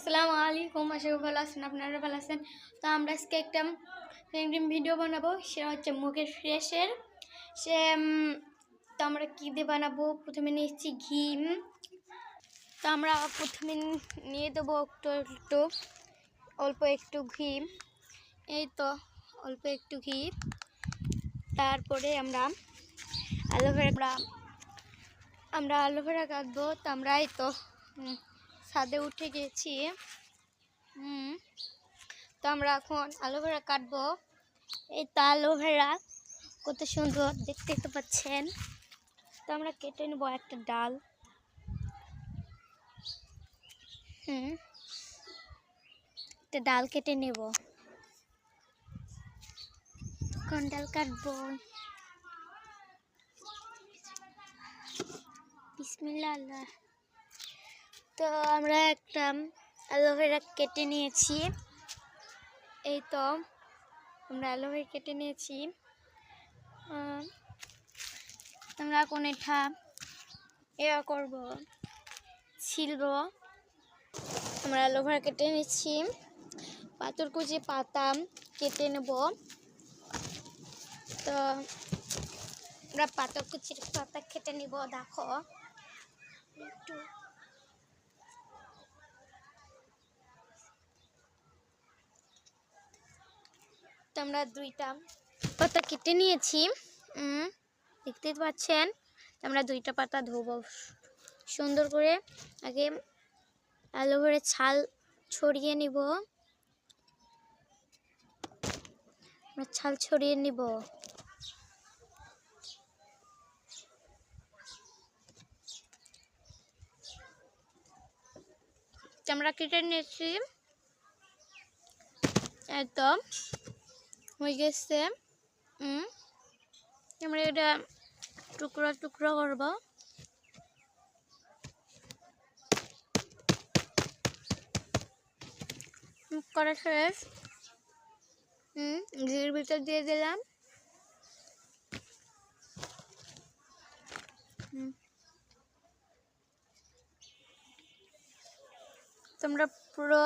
আসসালামু আলাইকুম, আশা করি ভালো আছেন। আপনারা ভালো আছেন? তো আমরা আজকে একটা ভিডিও বানাবো, সেটা হচ্ছে মুখের ফ্রেশের। সে তো আমরা কী দিয়ে বানাবো, প্রথমে নিয়েছি ঘি। তো আমরা প্রথমে নিয়ে দেবো একটু অল্প একটু ঘি। এই তো অল্প একটু ঘি। তারপরে আমরা অ্যালোভেরা কাটবো। তো আমরা এই তো ছাদে উঠে গেছি। তো আমরা এখন অ্যালোভেরা কাটবো। এই তো অ্যালোভেরা কত সুন্দর দেখতে তো পাচ্ছেন। তো আমরা কেটে নেবো একটা ডাল। একটা ডাল কেটে নেব। কোন ডাল কাটবো? বিসমিল্লাহ আল্লাহ। তো আমরা একটা অ্যালোভেরা কেটে নিয়েছি। এই তো আমরা অ্যালোভেরা কেটে নিয়েছি। আমরা এখন এটা করবো, ছিলবো। আমরা অ্যালোভেরা কেটে নিচ্ছি, পাথরকুচি পাতা কেটে নেব। তো আমরা পাথরকুচির পাতা কেটে নিব। দেখো একটু তো আমরা 2টা পাতা কেটে নিয়েছি, দেখতে পাচ্ছেন। আমরা 2টা পাতা ধোবো সুন্দর করে। আগে অ্যালোভেরার ছাল ছড়িয়ে নিব। আমরা ছাল ছড়িয়ে নিব। আমরা কেটে নিয়েছি, একদম হয়ে গেছে। আমরা এটা টুকরো টুকরো করব। করা শেষ। ঘির ভিতর দিয়ে দিলাম। তোমরা পুরো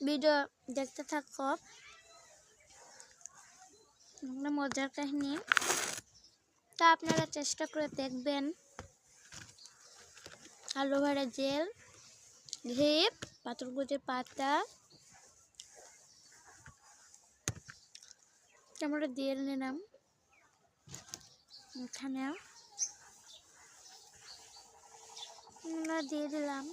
ভিডিও দেখতে থাকো, মজার কাহিনী। তা আপনারা চেষ্টা করে দেখবেন। অ্যালোভেরা জেল, ঘি, পাথরকুচির পাতা আমরা দিয়ে নিলাম এখানে, আমরা দিয়ে দিলাম।